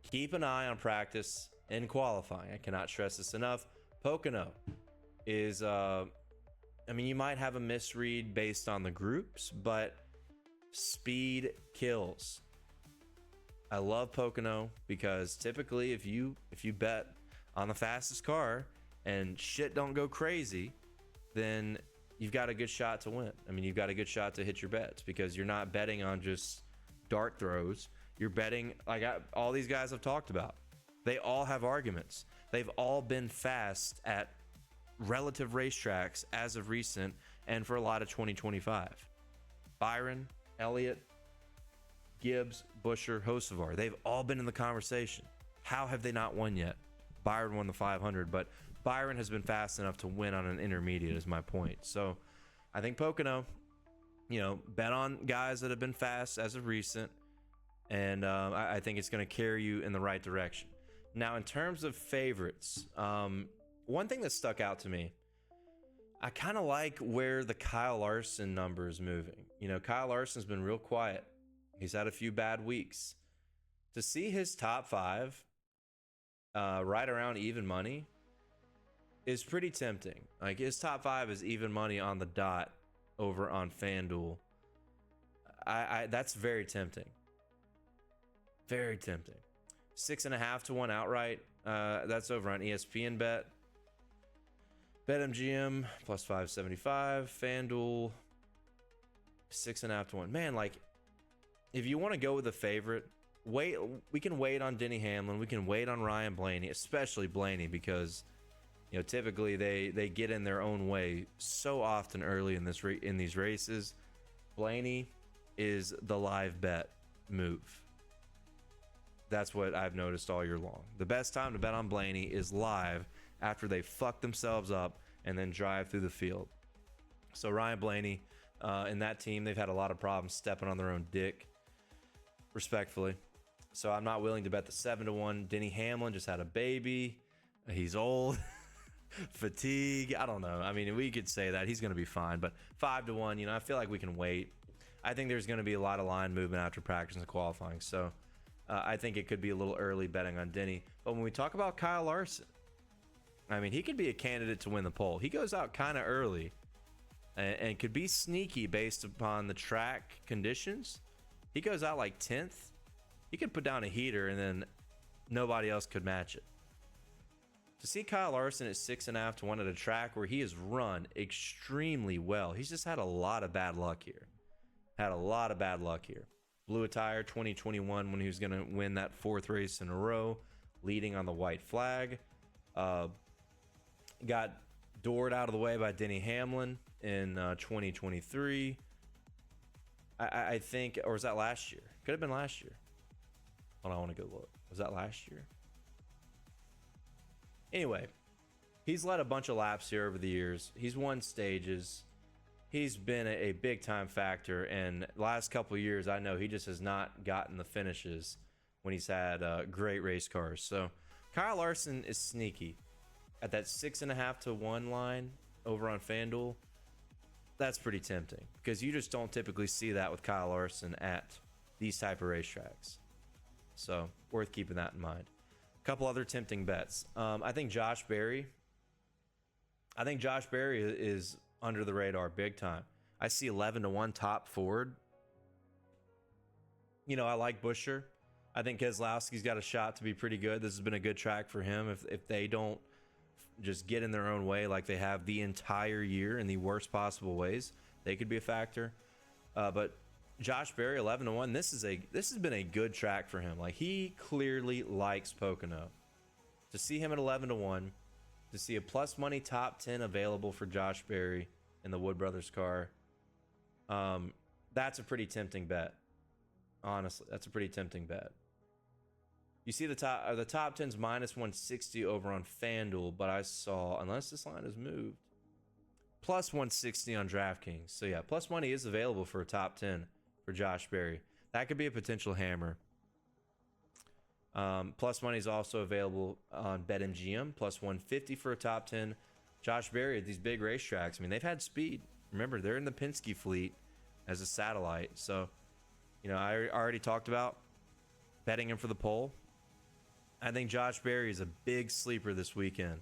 Keep an eye on practice and qualifying. I cannot stress this enough. Pocono is, I mean, you might have a misread based on the groups, but speed kills. I love Pocono because typically if you bet on the fastest car and shit don't go crazy, then you've got a good shot to win. I mean, you've got a good shot to hit your bets because you're not betting on just dart throws. You're betting, like all these guys I've talked about. They all have arguments. They've all been fast at relative racetracks as of recent and for a lot of 2025. Byron, Elliott, Gibbs, Buescher, Hocevar, they've all been in the conversation. How have they not won yet? Byron won the 500, but Byron has been fast enough to win on an intermediate is my point. So I think Pocono, you know, bet on guys that have been fast as of recent, and I think it's going to carry you in the right direction. Now, in terms of favorites, one thing that stuck out to me, I kind of like where the Kyle Larson number is moving. You know, Kyle Larson's been real quiet. He's had a few bad weeks. To see his top five right around even money is pretty tempting. Like, his top five is even money on the dot over on FanDuel. That's very tempting. Very tempting. 6.5-1 outright. That's over on ESPN Bet. BetMGM plus 575. FanDuel 6.5 to 1. Man, like, if you want to go with a favorite, wait. We can wait on Denny Hamlin. We can wait on Ryan Blaney, especially Blaney, because you know typically they get in their own way so often early in these races. Blaney is the live bet move. That's what I've noticed all year long. The best time to bet on Blaney is live after they fuck themselves up and then drive through the field. So Ryan Blaney and that team, they've had a lot of problems stepping on their own dick, respectfully. So I'm not willing to bet the 7 to 1. Denny Hamlin just had a baby. He's old. Fatigue. I don't know. I mean, we could say that he's going to be fine, but 5 to 1, you know, I feel like we can wait. I think there's going to be a lot of line movement after practice and qualifying. So I think it could be a little early betting on Denny. But when we talk about Kyle Larson, I mean, he could be a candidate to win the pole. He goes out kind of early and could be sneaky based upon the track conditions. He goes out like 10th. He could put down a heater and then nobody else could match it. To see Kyle Larson at 6.5 to 1 at a track where he has run extremely well. He's just had a lot of bad luck here. Blew a tire 2021 when he was going to win that 4th race in a row, leading on the white flag. Got doored out of the way by Denny Hamlin in 2023. I think, or was that last year? Could have been last year. Hold on, I want to go look. Was that last year? Anyway, he's led a bunch of laps here over the years. He's won stages. He's been a big time factor, and last couple of years, I know he just has not gotten the finishes when he's had great race cars. So Kyle Larson is sneaky at that 6.5 to 1 line over on FanDuel. That's pretty tempting because you just don't typically see that with Kyle Larson at these type of racetracks. So worth keeping that in mind. A couple other tempting bets. I think Josh Berry is under the radar big time. I see 11 to 1 top Ford. You know, I like Buescher. I think Keselowski's got a shot to be pretty good. This has been a good track for him. If they don't just get in their own way like they have the entire year in the worst possible ways, they could be a factor. But Josh Berry 11 to 1. This has been a good track for him. Like, he clearly likes Pocono. To see him at 11 to 1, to see a plus money top 10 available for Josh Berry in the Wood Brothers car, that's a pretty tempting bet. Honestly, that's a pretty tempting bet. You see the top 10's minus 160 over on FanDuel, but I saw, unless this line has moved, plus 160 on DraftKings. So yeah, plus money is available for a top 10 for Josh Berry. That could be a potential hammer. Plus money is also available on BetMGM, plus 150 for a top 10. Josh Berry at these big racetracks, I mean, they've had speed. Remember, they're in the Penske fleet as a satellite. So, you know, I already talked about betting him for the pole. I think Josh Berry is a big sleeper this weekend.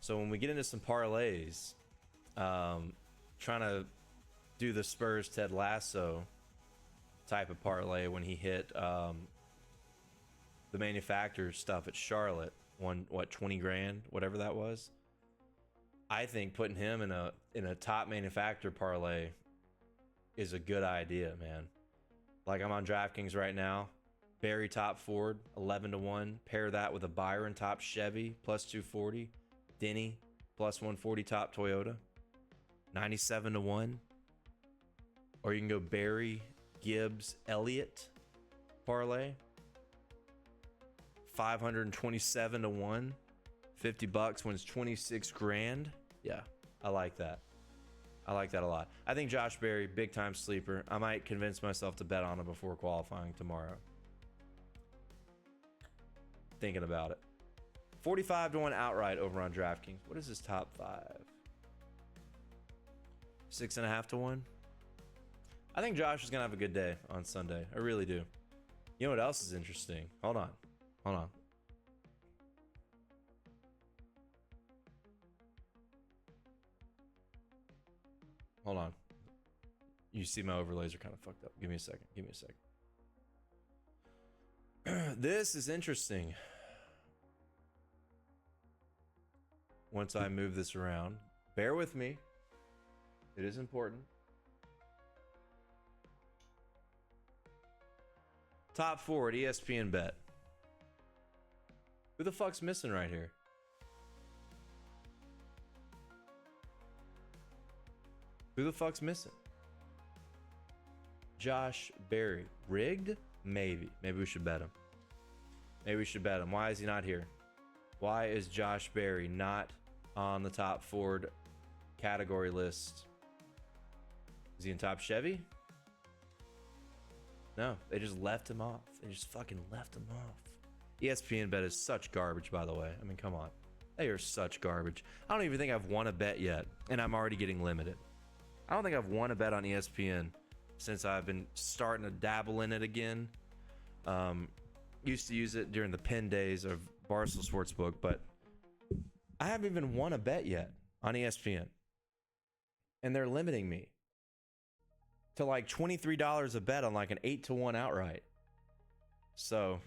So when we get into some parlays, trying to do the Spurs Ted Lasso type of parlay when he hit the manufacturer stuff at Charlotte, won what, 20 grand, whatever that was. I think putting him in a top manufacturer parlay is a good idea, man. Like, I'm on DraftKings right now. Barry top Ford 11 to 1. Pair that with a Byron top Chevy plus 240. Denny plus 140 top Toyota 97 to 1. Or you can go Barry, Gibbs, Elliott parlay 527 to 1. $50 wins 26 grand. Yeah, I like that. I like that a lot. I think Josh Berry, big time sleeper. I might convince myself to bet on him before qualifying tomorrow. Thinking about it. 45 to 1 outright over on DraftKings. What is his top 5? 6.5 to 1. I think Josh is gonna have a good day on Sunday. I really do. You know what else is interesting? Hold on. You see my overlays are kind of fucked up. Give me a second. This is interesting. Once I move this around, bear with me. It is important. Top four at ESPN Bet. Who the fuck's missing right here? Who the fuck's missing? Josh Berry. Rigged? Maybe. Maybe we should bet him. Maybe we should bet him. Why is he not here? Why is Josh Berry not on the top Ford category list? Is he in top Chevy? No, they just left him off. They just fucking left him off. ESPN Bet is such garbage, by the way. I mean, come on. They are such garbage. I don't even think I've won a bet yet, and I'm already getting limited. I don't think I've won a bet on ESPN since I've been starting to dabble in it again. Used to use it during the pen days of Barstool Sportsbook, but I haven't even won a bet yet on ESPN. And they're limiting me to like $23 a bet on like an 8-1 outright. So,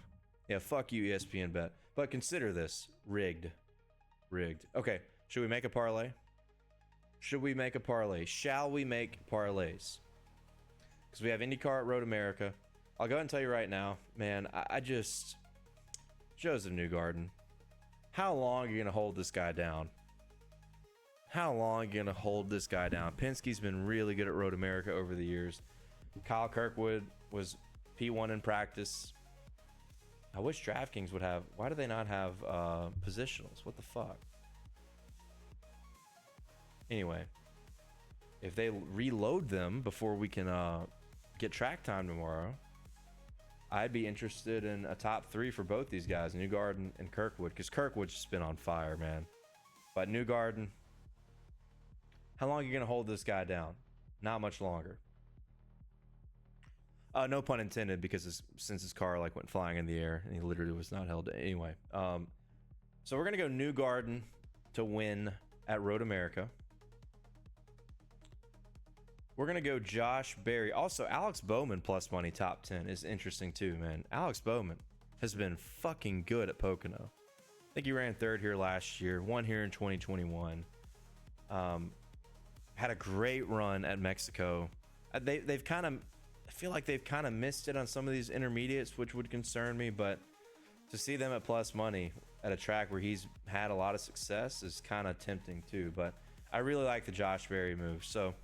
yeah, fuck you, ESPN Bet. But consider this rigged. Rigged. Okay, should we make a parlay? Should we make a parlay? Shall we make parlays? Because we have IndyCar at Road America. I'll go ahead and tell you right now, man, I just... Joseph Newgarden. How long are you going to hold this guy down? How long are you going to hold this guy down? Penske's been really good at Road America over the years. Kyle Kirkwood was P1 in practice. I wish DraftKings would have... Why do they not have positionals? What the fuck? Anyway, if they reload them before we can get track time tomorrow, I'd be interested in a top three for both these guys, Newgarden and Kirkwood, because Kirkwood's just been on fire, man. But Newgarden, how long are you going to hold this guy down? Not much longer. No pun intended, because since his car like went flying in the air and he literally was not held. Anyway, so we're going to go Newgarden to win at Road America. We're going to go Josh Berry. Also, Alex Bowman plus money top 10 is interesting too, man. Alex Bowman has been fucking good at Pocono. I think he ran third here last year, won here in 2021. Had a great run at Mexico. They've kind of, I feel like they've kind of missed it on some of these intermediates, which would concern me, but to see them at plus money at a track where he's had a lot of success is kind of tempting too. But I really like the Josh Berry move. So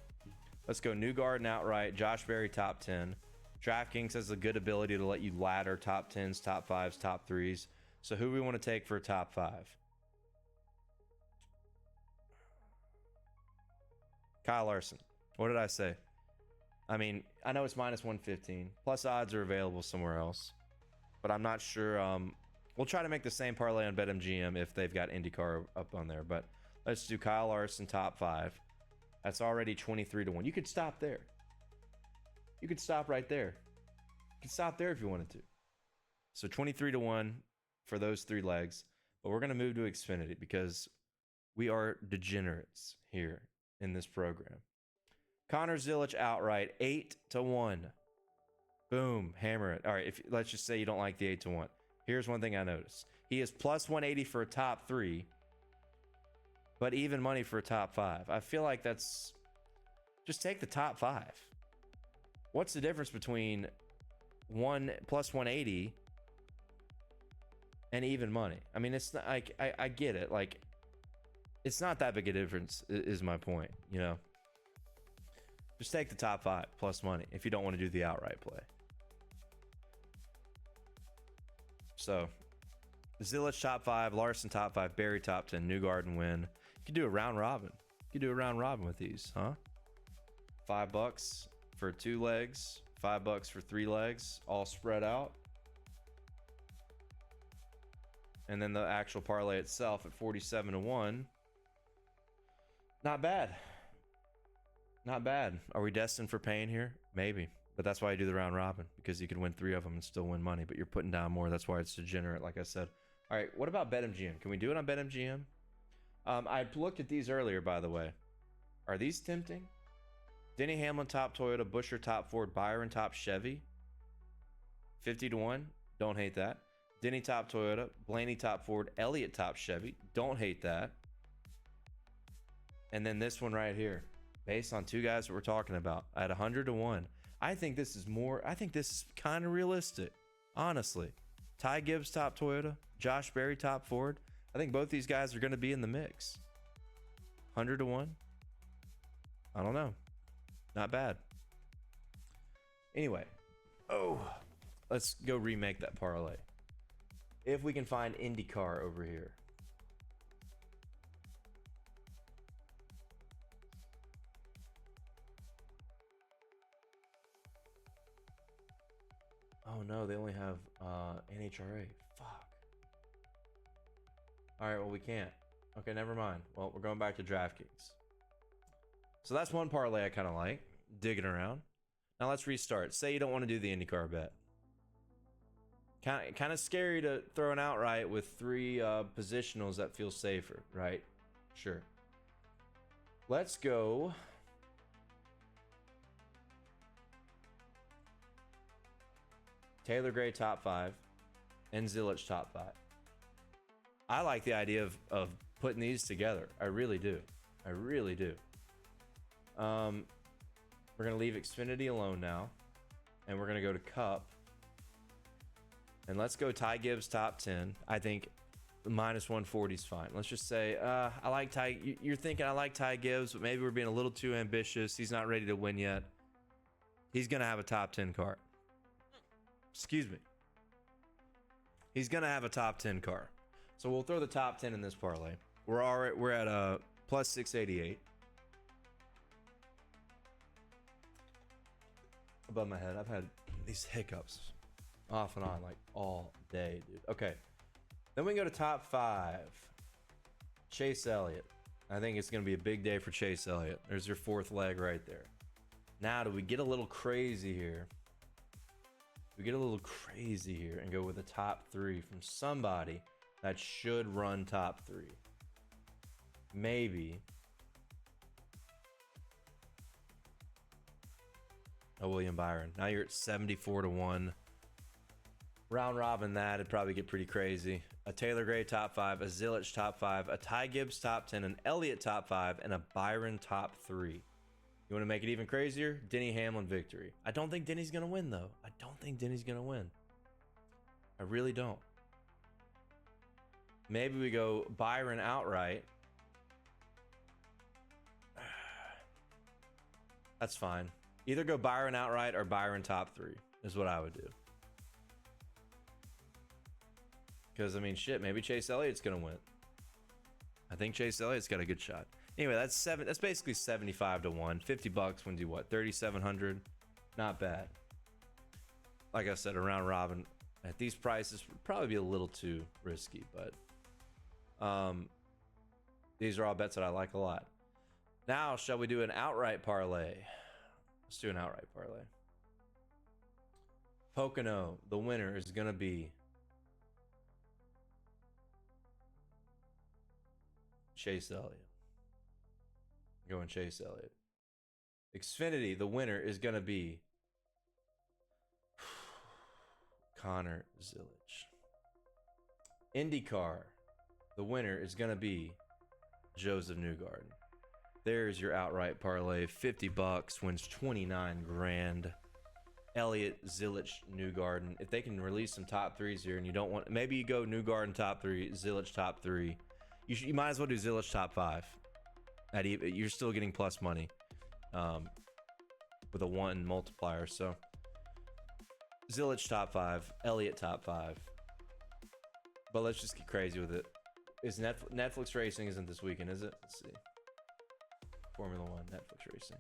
let's go Newgarden outright, Josh Berry top 10. DraftKings has a good ability to let you ladder top 10s, top 5s, top 3s. So who do we want to take for a top 5? Kyle Larson. What did I say? I mean, I know it's minus 115. Plus odds are available somewhere else. But I'm not sure. We'll try to make the same parlay on BetMGM if they've got IndyCar up on there. But let's do Kyle Larson top 5. That's already 23-1. You could stop there. You could stop right there. You could stop there if you wanted to. So 23-1 for those 3 legs. But we're going to move to Xfinity because we are degenerates here in this program. Connor Zilic outright 8-1. Boom, hammer it. All right, let's just say you don't like the 8-1. Here's one thing I noticed. He is plus 180 for a top 3. But even money for a top 5. I feel like that's... Just take the top 5. What's the difference between plus 180 and even money? I mean, it's not like... I get it. Like, it's not that big a difference, is my point, you know? Just take the top 5 plus money if you don't want to do the outright play. So, Zilic top 5, Larson top 5, Berry top 10, Newgarden win. You could do a round robin. You could do a round robin with these, huh? $5 for 2 legs, $5 for 3 legs, all spread out. And then the actual parlay itself at 47-1. Not bad. Not bad. Are we destined for pain here? Maybe. But that's why you do the round robin, because you can win 3 of them and still win money, but you're putting down more. That's why it's degenerate, like I said. All right, what about BetMGM? Can we do it on BetMGM? I looked at these earlier, by the way. Are these tempting? Denny Hamlin top Toyota, Buescher top Ford, Byron top Chevy. 50-1. Don't hate that. Denny top Toyota, Blaney top Ford, Elliott top Chevy. Don't hate that. And then this one right here, based on 2 guys that we're talking about, at 100-1. I think this is more. I think this is kind of realistic. Honestly, Ty Gibbs top Toyota, Josh Berry top Ford. I think both these guys are going to be in the mix. 100 to 1. I don't know. Not bad. Anyway, let's go remake that parlay. If we can find IndyCar over here. Oh no, they only have NHRA. Fuck. All right, well we can't. Okay, never mind. Well, we're going back to DraftKings. So that's one parlay I kind of like, digging around. Now let's restart. Say you don't want to do the IndyCar bet. Kind of scary to throw an outright with 3 positionals that feel safer, right? Sure. Let's go. Taylor Gray top 5 and Zilich top 5. I like the idea of putting these together. I really do. I really do. We're going to leave Xfinity alone now. And we're going to go to Cup. And let's go Ty Gibbs top 10. I think minus 140 is fine. Let's just say, I like Ty. You're thinking I like Ty Gibbs, but maybe we're being a little too ambitious. He's not ready to win yet. He's going to have a top 10 car. Excuse me. He's going to have a top 10 car. So we'll throw the top 10 in this parlay. We're at plus 688. Above my head. I've had these hiccups off and on like all day, dude. Okay. Then we go to top 5. Chase Elliott. I think it's going to be a big day for Chase Elliott. There's your 4th leg right there. Now, do we get a little crazy here? We get a little crazy here and go with a top 3 from somebody that should run top 3. Maybe. Oh, William Byron. Now you're at 74 to 1. Round robin that, it'd probably get pretty crazy. A Taylor Gray top 5, a Zilich top 5, a Ty Gibbs top 10, an Elliott top 5, and a Byron top 3. You want to make it even crazier? Denny Hamlin victory. I don't think Denny's going to win, though. I don't think Denny's going to win. I really don't. Maybe we go Byron outright. That's fine. Either go Byron outright or Byron top 3 is what I would do. Because, I mean, shit, maybe Chase Elliott's going to win. I think Chase Elliott's got a good shot. Anyway, that's basically 75 to 1. 50 bucks wins you what? 3,700. Not bad. Like I said, a round robin at these prices would probably be a little too risky, but these are all bets that I like a lot. Now, shall we do an outright parlay? Let's do an outright parlay. Pocono, the winner is going to be Chase Elliott. Going Chase Elliott. Xfinity, the winner is going to be Connor Zilich. IndyCar, the winner is going to be Joseph Newgarden. There's your outright parlay. 50 bucks wins 29 grand. Elliott, Zilich, Newgarden. If they can release some top 3s here and you don't want, maybe you go Newgarden top 3, Zilich top 3. You might as well do Zilich top 5. You're still getting plus money with a 1 multiplier. So Zilich top 5, Elliott top 5. But let's just get crazy with it. Is Netflix racing isn't this weekend, is it? Let's see. Formula 1 Netflix racing.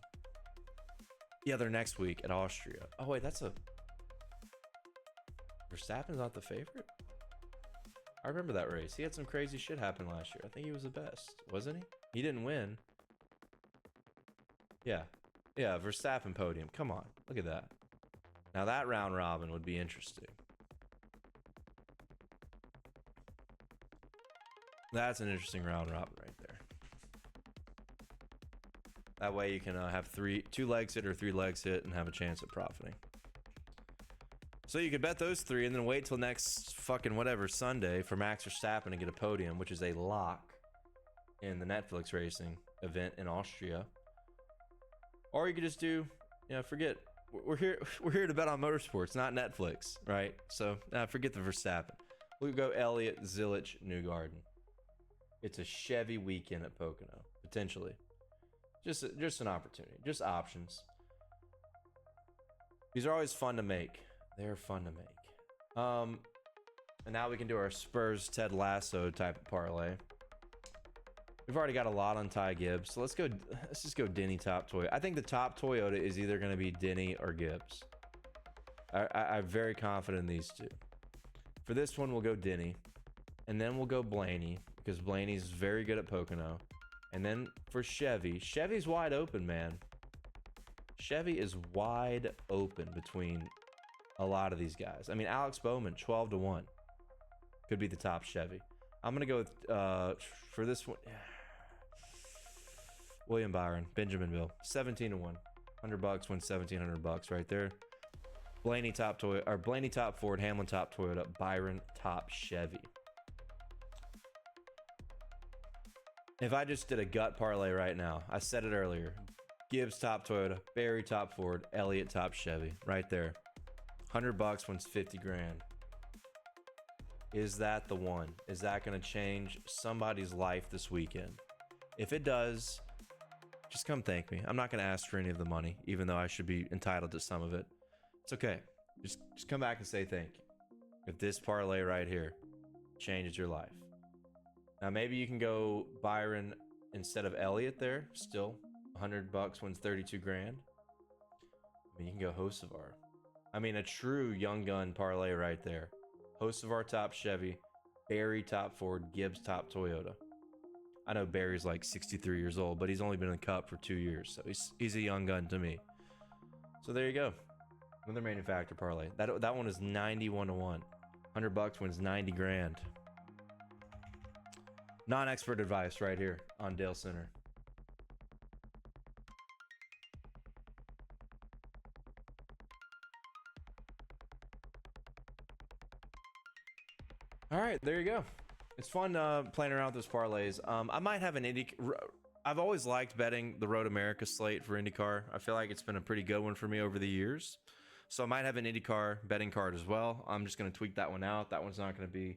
Yeah, they're next week at Austria. Oh wait, that's a Verstappen's not the favorite? I remember that race. He had some crazy shit happen last year. I think he was the best, wasn't he? He didn't win. Yeah. Yeah, Verstappen podium. Come on. Look at that. Now that round robin would be interesting. That's an interesting round robin right there. That way you can have 2 legs hit or 3 legs hit and have a chance at profiting. So you could bet those 3 and then wait till next fucking whatever Sunday for Max Verstappen to get a podium, which is a lock in the Netflix racing event in Austria. Or you could just do, forget we're here. We're here to bet on motorsports, not Netflix, right? So forget the Verstappen. We'll go Elliott, Zilich, Newgarden. It's a Chevy weekend at Pocono, potentially. Just an opportunity, just options. These are always fun to make. They're fun to make. And now we can do our Spurs Ted Lasso type of parlay. We've already got a lot on Ty Gibbs, so let's just go Denny top Toyota. I think the top Toyota is either going to be Denny or Gibbs. I'm very confident in these two. For this one, we'll go Denny, and then we'll go Blaney because Blaney's very good at Pocono. And then for Chevy, Chevy's wide open, man. Chevy is wide open between a lot of these guys. I mean, Alex Bowman, 12-1, could be the top Chevy. I'm gonna go with for this one. William Byron, Benjaminville, 17-1. $100 wins $1,700 right there. Blaney top Toyota, or Blaney top Ford, Hamlin top Toyota, Byron top Chevy. If I just did a gut parlay right now, I said it earlier. Gibbs top Toyota, Barry top Ford, Elliott top Chevy, right there. $100 wins 50 grand. Is that the one? Is that going to change somebody's life this weekend? If it does, just come thank me. I'm not going to ask for any of the money, even though I should be entitled to some of it. It's okay. Just come back and say thank you. If this parlay right here changes your life. Now maybe you can go Byron instead of Elliott there. Still, $100 wins 32 grand. I mean, you can go Hocevar. I mean, a true young gun parlay right there. Hocevar top Chevy, Barry top Ford, Gibbs top Toyota. I know Barry's like 63 years old, but he's only been in the Cup for 2 years, so he's a young gun to me. So there you go. Another manufacturer parlay. That one is 91-1. $100 wins 90 grand. Non-expert advice right here on Dale Center. All right, there you go. It's fun playing around with those parlays. I might have an I've always liked betting the Road America slate for IndyCar. I feel like it's been a pretty good one for me over the years. So I might have an IndyCar betting card as well. I'm just going to tweak that one out. That one's not going to be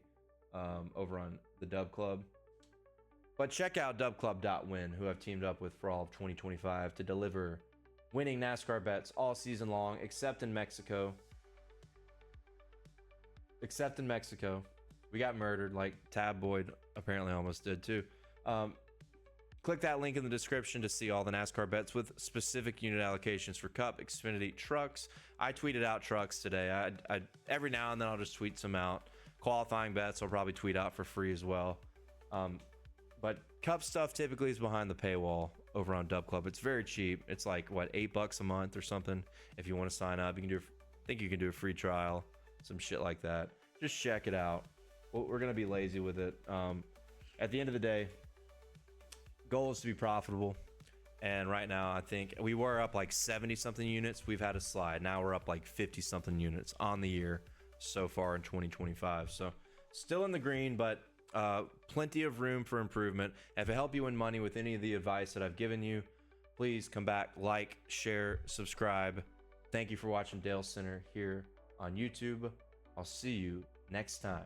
over on the Dub Club. But check out dubclub.win, who I've teamed up with for all of 2025 to deliver winning NASCAR bets all season long, except in Mexico. Except in Mexico. We got murdered like Tab Boyd apparently almost did too. Click that link in the description to see all the NASCAR bets with specific unit allocations for Cup, Xfinity, trucks. I tweeted out trucks today. I every now and then I'll just tweet some out. Qualifying bets I'll probably tweet out for free as well. But Cup stuff typically is behind the paywall over on Dub Club. It's very cheap. It's like what, $8 a month or something. If you want to sign up, you can do. I think you can do a free trial, some shit like that. Just check it out. We're gonna be lazy with it. At the end of the day, goal is to be profitable. And right now, I think we were up like 70 something units. We've had a slide. Now we're up like 50 something units on the year so far in 2025. So still in the green, but plenty of room for improvement. If it helped you win money with any of the advice that I've given you, please come back, like, share, subscribe. Thank you for watching Dale Center here on YouTube. I'll see you next time.